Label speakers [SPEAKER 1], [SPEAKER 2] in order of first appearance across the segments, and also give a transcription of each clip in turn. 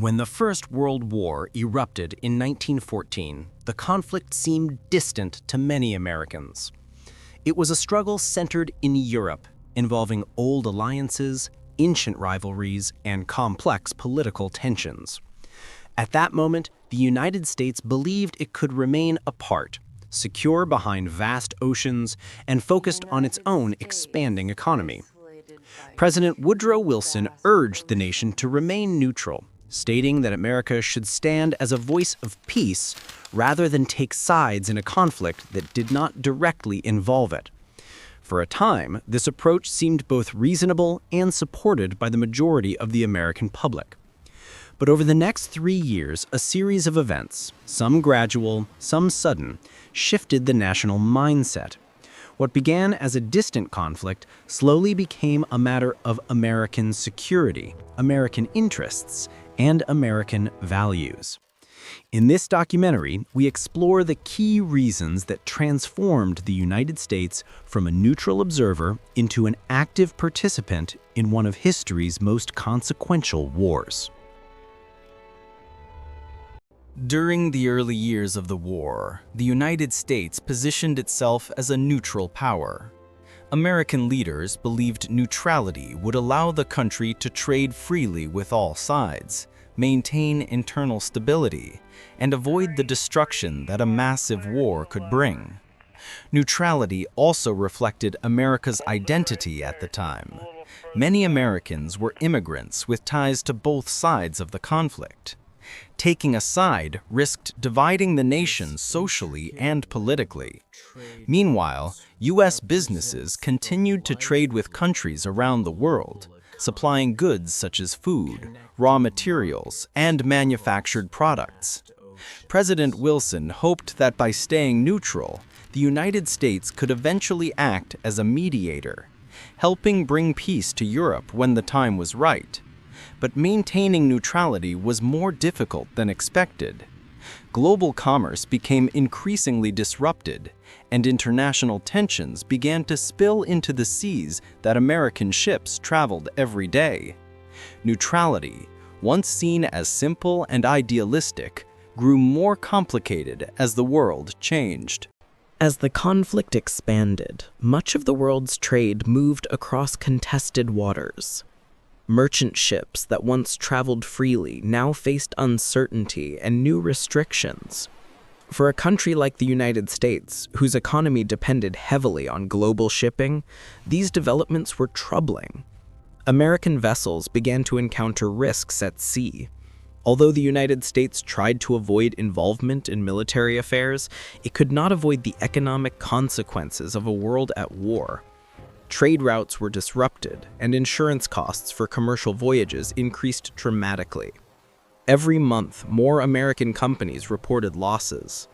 [SPEAKER 1] When the First World War erupted in 1914, the conflict seemed distant to many Americans. It was a struggle centered in Europe, involving old alliances, ancient rivalries, and complex political tensions. At that moment, the United States believed it could remain apart, secure behind vast oceans, and focused on its own expanding economy. President Woodrow Wilson urged the nation to remain neutral, stating that America should stand as a voice of peace rather than take sides in a conflict that did not directly involve it. For a time, this approach seemed both reasonable and supported by the majority of the American public. But over the next 3 years, a series of events, some gradual, some sudden, shifted the national mindset. What began as a distant conflict slowly became a matter of American security, American interests, and American values. In this documentary, we explore the key reasons that transformed the United States from a neutral observer into an active participant in one of history's most consequential wars. During the early years of the war, the United States positioned itself as a neutral power. American leaders believed neutrality would allow the country to trade freely with all sides, maintain internal stability, and avoid the destruction that a massive war could bring. Neutrality also reflected America's identity at the time. Many Americans were immigrants with ties to both sides of the conflict. Taking a side risked dividing the nation socially and politically. Meanwhile, U.S. businesses continued to trade with countries around the world, supplying goods such as food, raw materials, and manufactured products. President Wilson hoped that by staying neutral, the United States could eventually act as a mediator, helping bring peace to Europe when the time was right. But maintaining neutrality was more difficult than expected. Global commerce became increasingly disrupted, and international tensions began to spill into the seas that American ships traveled every day. Neutrality, once seen as simple and idealistic, grew more complicated as the world changed.
[SPEAKER 2] As the conflict expanded, much of the world's trade moved across contested waters. Merchant ships that once traveled freely now faced uncertainty and new restrictions. For a country like the United States, whose economy depended heavily on global shipping, these developments were troubling. American vessels began to encounter risks at sea. Although the United States tried to avoid involvement in military affairs, it could not avoid the economic consequences of a world at war. Trade routes were disrupted, and insurance costs for commercial voyages increased dramatically. Every month, more American companies reported losses.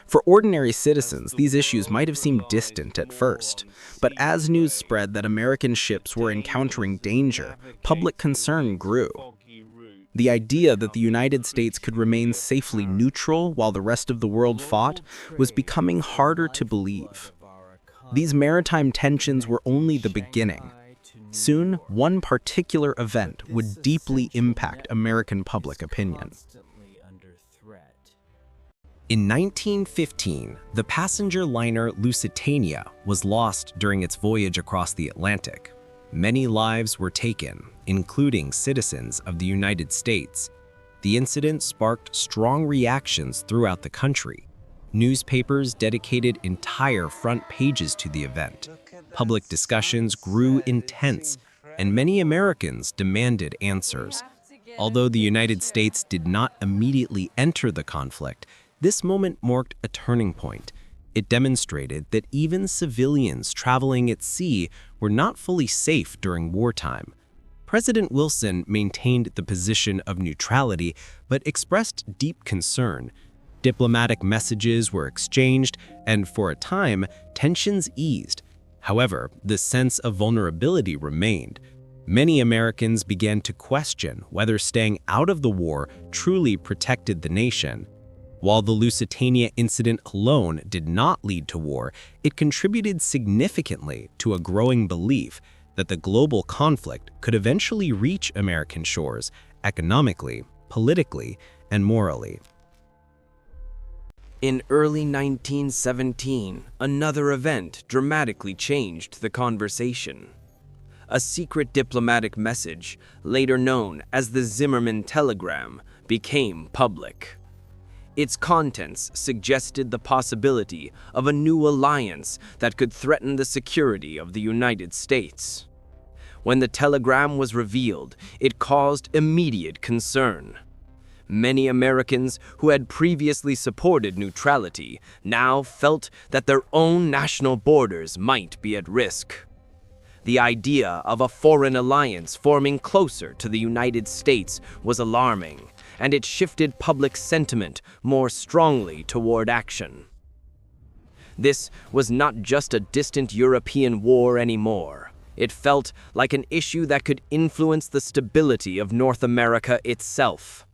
[SPEAKER 2] For ordinary citizens, these issues might have seemed distant at first, but as news spread that American ships were encountering danger, public concern grew. The idea that the United States could remain safely neutral while the rest of the world fought was becoming harder to believe. These maritime tensions were only the beginning. Soon, one particular event would deeply impact American public opinion. In 1915, the passenger liner Lusitania was lost during its voyage across the Atlantic. Many lives were taken, including citizens of the United States. The incident sparked strong reactions throughout the country. Newspapers dedicated entire front pages to the event. Public discussions grew intense, and many Americans demanded answers. Although the United States did not immediately enter the conflict, this moment marked a turning point. It demonstrated that even civilians traveling at sea were not fully safe during wartime. President Wilson maintained the position of neutrality, but expressed deep concern. Diplomatic messages were exchanged, and for a time, tensions eased. However, the sense of vulnerability remained. Many Americans began to question whether staying out of the war truly protected the nation. While the Lusitania incident alone did not lead to war, it contributed significantly to a growing belief that the global conflict could eventually reach American shores economically, politically and morally.
[SPEAKER 3] In early 1917, another event dramatically changed the conversation. A secret diplomatic message, later known as the Zimmermann telegram, became public. Its contents suggested the possibility of a new alliance that could threaten the security of the United States. When the telegram was revealed, it caused immediate concern. Many Americans who had previously supported neutrality now felt that their own national borders might be at risk. The idea of a foreign alliance forming closer to the United States was alarming, and it shifted public sentiment more strongly toward action. This was not just a distant European war anymore. It felt like an issue that could influence the stability of North America itself.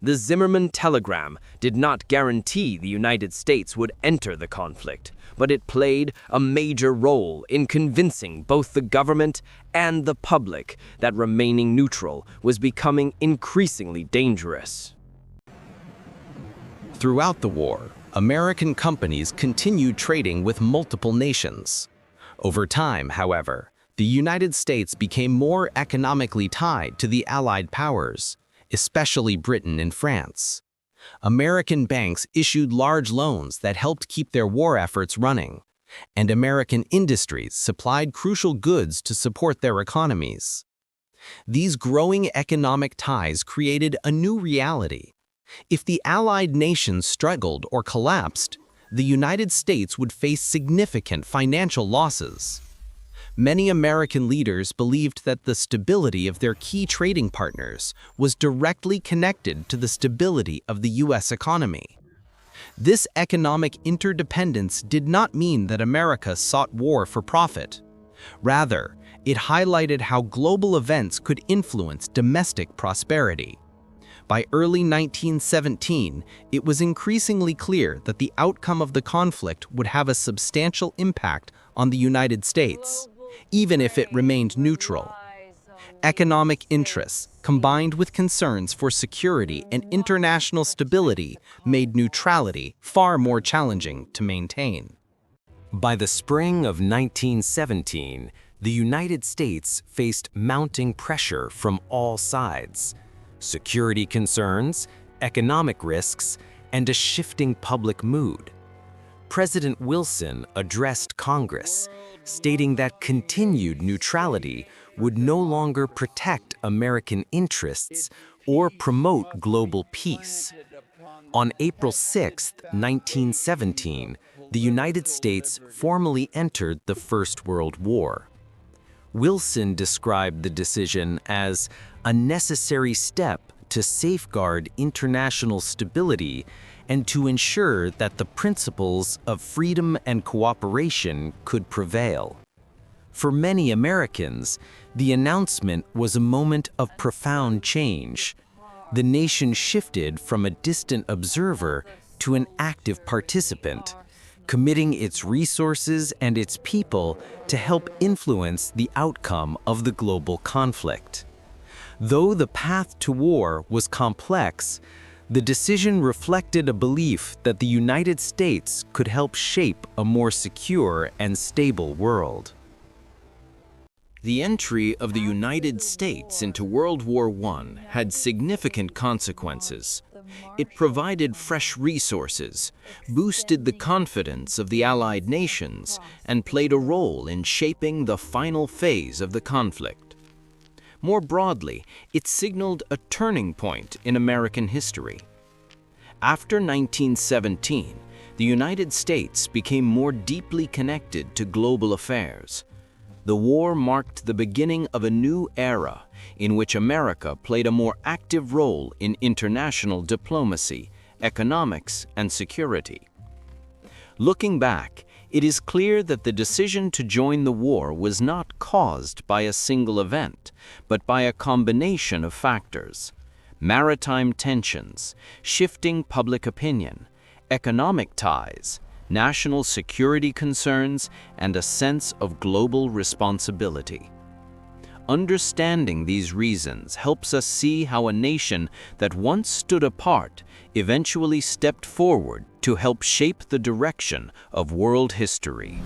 [SPEAKER 3] The Zimmermann telegram did not guarantee the United States would enter the conflict, but it played a major role in convincing both the government and the public that remaining neutral was becoming increasingly dangerous.
[SPEAKER 2] Throughout the war, American companies continued trading with multiple nations. Over time, however, the United States became more economically tied to the Allied powers, especially Britain and France. American banks issued large loans that helped keep their war efforts running, and American industries supplied crucial goods to support their economies. These growing economic ties created a new reality. If the Allied nations struggled or collapsed, the United States would face significant financial losses. Many American leaders believed that the stability of their key trading partners was directly connected to the stability of the U.S. economy. This economic interdependence did not mean that America sought war for profit. Rather, it highlighted how global events could influence domestic prosperity. By early 1917, it was increasingly clear that the outcome of the conflict would have a substantial impact on the United States, even if it remained neutral. Economic interests, combined with concerns for security and international stability, made neutrality far more challenging to maintain.
[SPEAKER 3] By the spring of 1917, the United States faced mounting pressure from all sides: security concerns, economic risks, and a shifting public mood. President Wilson addressed Congress, stating that continued neutrality would no longer protect American interests or promote global peace. On April 6, 1917, the United States formally entered the First World War. Wilson described the decision as a necessary step to safeguard international stability and to ensure that the principles of freedom and cooperation could prevail. For many Americans, the announcement was a moment of profound change. The nation shifted from a distant observer to an active participant, committing its resources and its people to help influence the outcome of the global conflict. Though the path to war was complex, the decision reflected a belief that the United States could help shape a more secure and stable world. The entry of the United States into World War I had significant consequences. It provided fresh resources, boosted the confidence of the Allied nations, and played a role in shaping the final phase of the conflict. More broadly, it signaled a turning point in American history. After 1917, the United States became more deeply connected to global affairs. The war marked the beginning of a new era in which America played a more active role in international diplomacy, economics, and security. Looking back, it is clear that the decision to join the war was not caused by a single event, but by a combination of factors: maritime tensions, shifting public opinion, economic ties, national security concerns, and a sense of global responsibility.
[SPEAKER 4] Understanding these reasons helps us see how a nation that once stood apart eventually stepped forward to help shape the direction of world history.